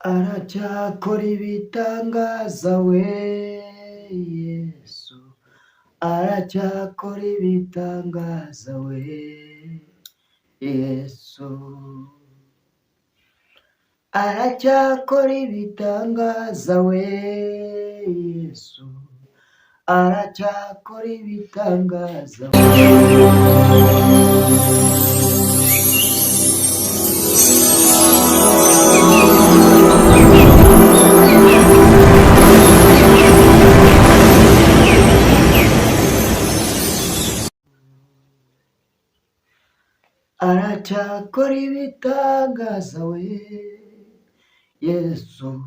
aracyakora ibitangaza we Yesu, aracyakora ibitangaza we Yesu, aracyakora ibitangaza we Yesu, aracyakora ibitangaza we. Aracyakora ibitangaza we Yesu,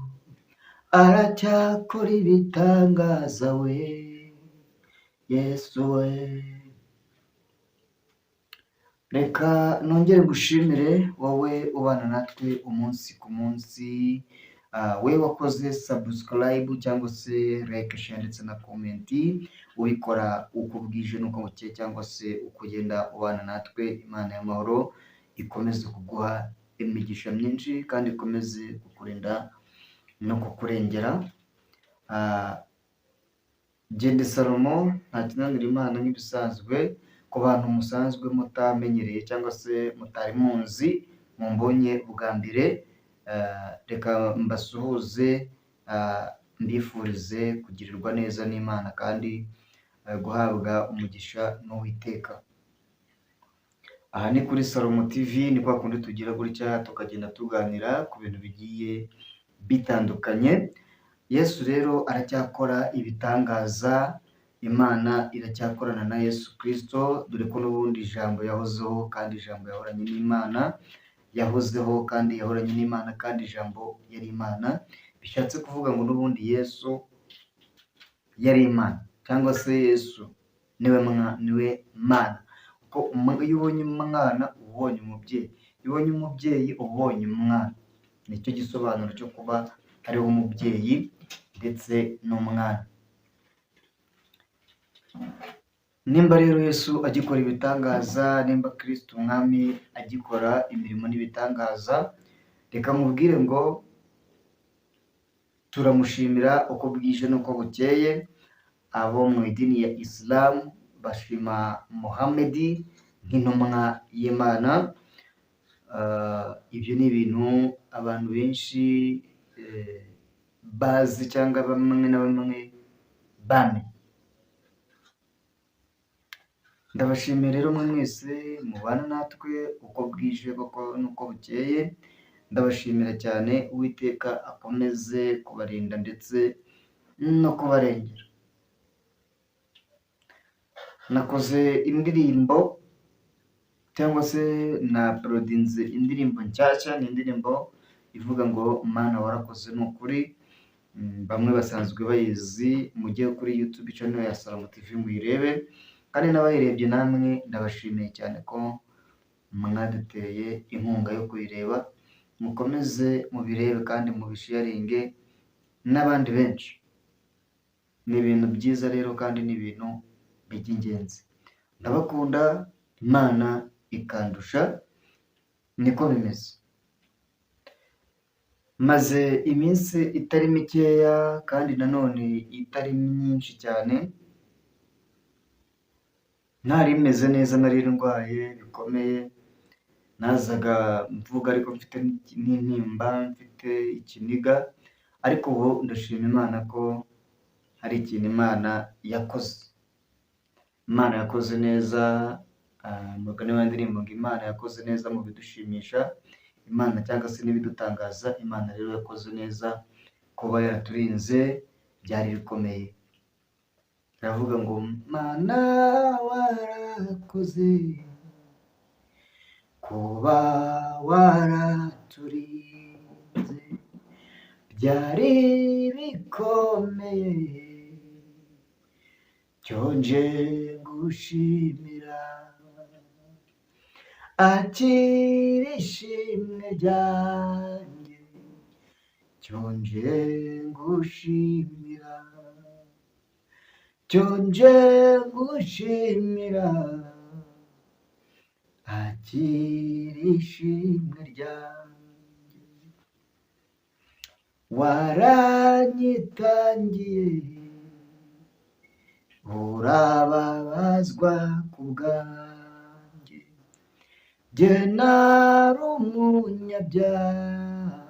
aracyakora ibitangaza we Yesu we. Reka nongere ngushimire wowe ubana natwe umunsi ku munsi, we wakoze subscribe cyangwa se like, share ndetse na comment, ubikora uko bwije n'uko bukeye cyangwa se uko ugenda ubana natwe. Imana y'amahoro ikomeze kuguha imigisha myinshi kandi ikomeze kukurinda no kukurengera. Gende Salomo nta kinanira Imana nk'ibisanzwe. Ku bantu musanzwe mutamenyereye cyangwa se mutari munzi mumbonye bwa mbere, reka mbasuhuze, mbifurize kugirirwa neza n'Imana kandi guhabwa umugisha n'Uwiteka. Aha ni kuri Salomo TV, ni kwa kundi tugira gutya tukagenda tuganira ku bintu bigiye bitandukanye. Yesu rero aracyakora ibitangaza, Imana iracyakorana na Yesu Kristo, dore ko n'ubundi ijambo yahozeho kandi ijambo yahoranye n'Imana, yahozeho kandi yahoranye n'Imana kandi ijambo yari Imana. Bishatse kuvuga ngo n'ubundi Yesu yari Imana cyangwa se Yesu niwe Mana, kuko iyo ubonye umwana ubonye umubyeyi, iyo ubonye umubyeyi ubonye umwana. Nicyo gisobanuro cyo kuba hariho umubyeyi ndetse n'umwana. Nimba rero Yesu agikora ibitangaza, nimba Kristo umwami agikora imirimo n'ibitangaza, reka mubwire ngo turamushimira uko bwije n'uko bukeye. Abo mu idini ya Islam bashima Muhammad nk'intumwa y'Imana. Ibyo ni ibintu abantu benshi bazi cyangwa bamwe na bamwe bamenye. Ndabashimiye rero mwe mwese mubana natwe uko bwije koko n'uko bukeye. Ndabashimira cyane, Uwiteka akomeze kubarinda ndetse no kubarengera. Nakoze indirimbo cyangwa se naporodinze indirimbo nshyashya. Ni indirimbo ivuga ngo Mana warakoze ni ukuri. Bamwe basanzwe bayizi, mujye kuri YouTube channel ya Salomo TV muyirebe, kandi n'abayirebye namwe ndabashimiye cyane ko mwaduteye inkunga yo kuyireba. Mukomeze mubirebe kandi mubisharinge n'abandi benshi. Ni ibintu byiza rero kandi ni ibintu by'ingenzi. Ndabakunda, Imana ikandusha, niko bimeze. Maze iminsi itari mikeya kandi nanone itari myinshi cyane ntari meze neza, nari ndwaye bikomeye. Nazaga mvuga ariko mfite n'intimba, mfite ikiniga, ariko ubu ndashima Imana ko hari ikintu Imana yakoze. Imana yakoze neza. Umugani wa ndirimbo ngo Imana yakoze neza mu bidushimisha, Imana cyangwa se n'ibidutangaza. Imana rero yakoze neza, kuba yaraturinze byari bikomeye. Iravuga ngo Mana warakoze kuba waraturinze, byari bikomeye, cyonje gushimira. Akira ishimwe ryanjye, cyonje gushimira, cyonje gushimira. Akira ishimwe ryanjye. waranyitangiye urababazwa ku bwanjye, jye nari umunyabyaha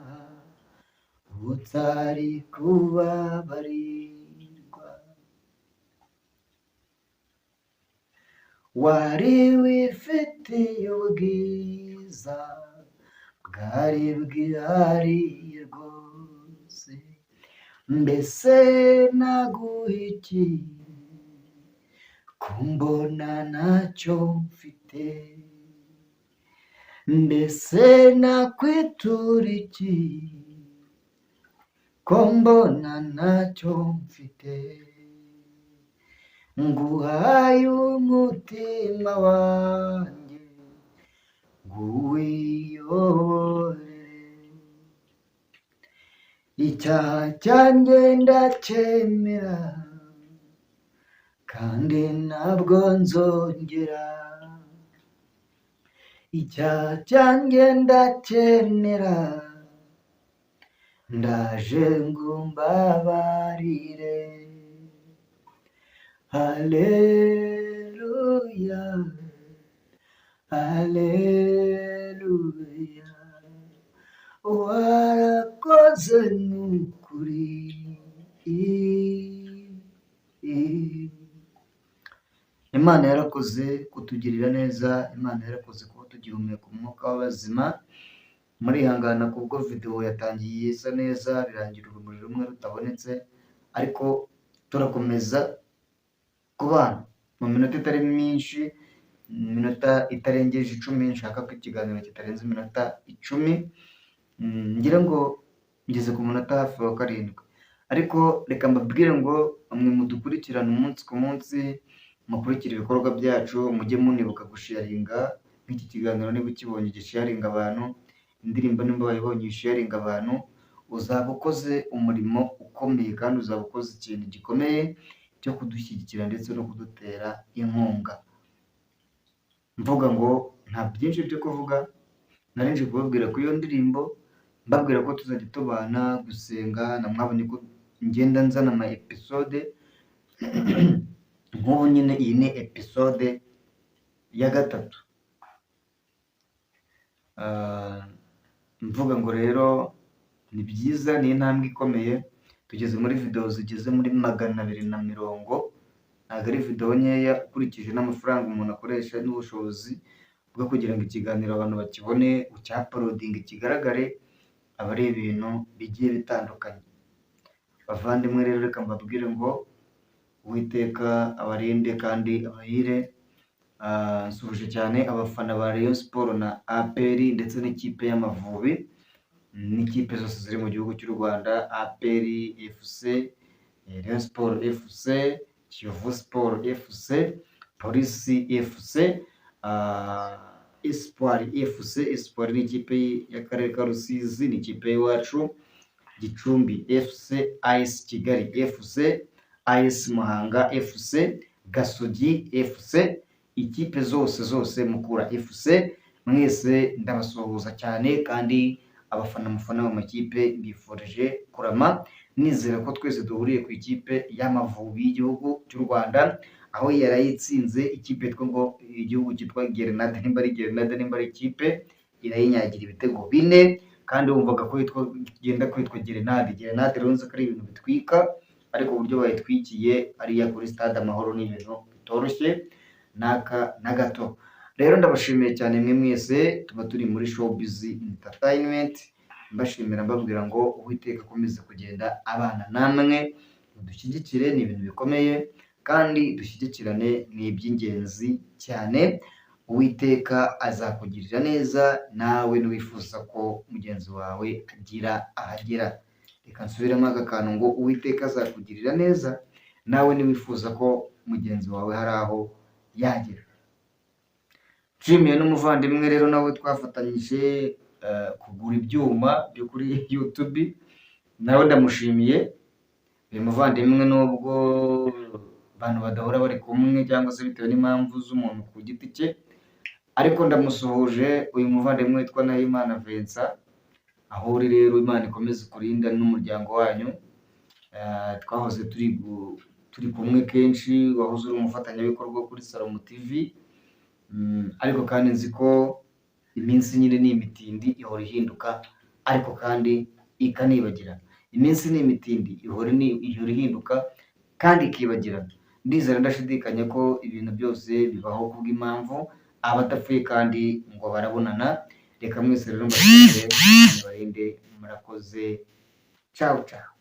utari kubabarirwa, wari wifitiye ubwiza bwari bwihariye rwose, mbese naguha iki kumbona ntacyo mfite, mbese nakwitura iki ko mbona ntacyo mfite, nguhaye umutima wanjye ngo uwiyoborere, icyaha cyanjye ndacyemera kandi ntabwo nzongera, icyaha cyanjye ndacyemera ndaje ngo umbabarire, haleluya haleluya, warakoze n'ukuri. Imana yarakoze kutugirira neza, Imana yarakoze kuba tugihumeka umwuka w'abazima. Murihangana kubwo video yatangiye isa neza birangira urumuri rumwe rutabonetse, ariko turakomeza kubana mu minota itari myinshi, iminota itarengeje 10. Nshaka ko ikiganiro kitarenze iminota 10, ngira ngo ngeze ku munota hafi wa 7, ariko reka mbabwire ngo mwe mudukurikirana umunsi ku munsi, mukurikira ibikorwa byacu, mujye munibuka gusharinga nk'iki kiganiro. Niba ukibonye gisharinga abantu, indirimbo nimba wayibonye isharinga abantu, uzaba ukoze umurimo ukomeye kandi uzaba ukoze ikintu gikomeye cyo kudushyigikira ndetse no kudutera inkunga. Mvuga ngo nta byinshi byo kuvuga, narinje kubabwira ko iyo ndirimbo, mbabwira ko tuzajya tubana gusenga, namwabonye ko ngenda nzana ama episode nk'ubu nyine iyi ni episode ya 3. Mvuga ngo rero ni byiza, ni intambwe ikomeye, tugeze muri video zigeze muri 240, ntabwo ari video nkeya ukurikije n'amafaranga umuntu akoresha n'ubushobozi bwo kugira ngo ikiganiro abantu bakibone, ucyapolodinga kigaragare, aba ari ibintu bigiye bitandukanye. Bavandimwe rero reka mbabwire ngo Uwiteka abarinde kandi abahire. Nsuhuje cyane abafana ba Rayon Sport na APR ndetse n'ikipe y'Amavubi n'ikipe zose ziri mu gihugu cy'u Rwanda, APR FC, Rayon Sport FC, Kiyovu Sport FC, Police FC, Espoir FC. Espoir ni ikipe y'akarere ka Rusizi, ni ikipe y'iwacu. Gicumbi FC, AS Kigali FC, AS Muhanga FC, Gasogi FC, ikipe zose Mukura FC. Mwese ndabasuhuza cyane, kandi abafana mufana mu makipe mbifurije kurama, nizera ko twese duhuriye ku ikipe y'Amavubi y'igihugu cy'u Rwanda, aho yarayitsinze ikipe yitwa ngo igihugu cyitwa Grenade, nimba ari Grenade, nimba ari ikipe irayinyagira ibitego 4, kandi wumvaga ko igenda kwitwa Grenade. Grenade rero nzi ko ari ibintu bitwika, ariko uburyo bayitwikiye ariya kuri stade Amahoro ni ibintu bitoroshye naka na gato. Rero ndabashimiye cyane mwe mwese tuba turi muri Showbiz Entertainment, mbashimira mbabwira ngo Uwiteka akomeze kugenda abana namwe, dushyigikire, ni ibintu bikomeye kandi dushyigikirane, ni iby'ingenzi cyane. Uwiteka azakugirira neza, nawe niwifuza ko mugenzi wawe agira ahagera. Reka nsubiremo aka kantu ngo Uwiteka azakugirira neza, nawe niwifuza ko mugenzi wawe hari aho yagera. Nshimiye n'umuvandimwe rero nawe twafatanyije kugura ibyuma byo kuri YouTube, nawe ndamushimiye. Uyu muvandimwe nubwo abantu badahora bari kumwe cyangwa se bitewe n'impamvu z'umuntu ku giti cye, ariko ndamusuhuje. Uyu muvandimwe witwa Nahimana Vincent, aho uri rero Imana ikomeze ikurinda n'umuryango wanyu. Twahoze turi kumwe kenshi, wahoze uri umufatanyabikorwa kuri Salomo TV, ariko kandi nzi ko iminsi nyine ni imitindi ihora ihinduka, ariko kandi ikanibagirana. Iminsi ni imitindi ihora ihinduka kandi ikibagirana. Ndizera ndashidikanya ko ibintu byose bibaho kubw'impamvu, abadapfuye kandi ngo barabonana. Reka mwese rero mbashimire, barinde, murakoze, ciao ciao.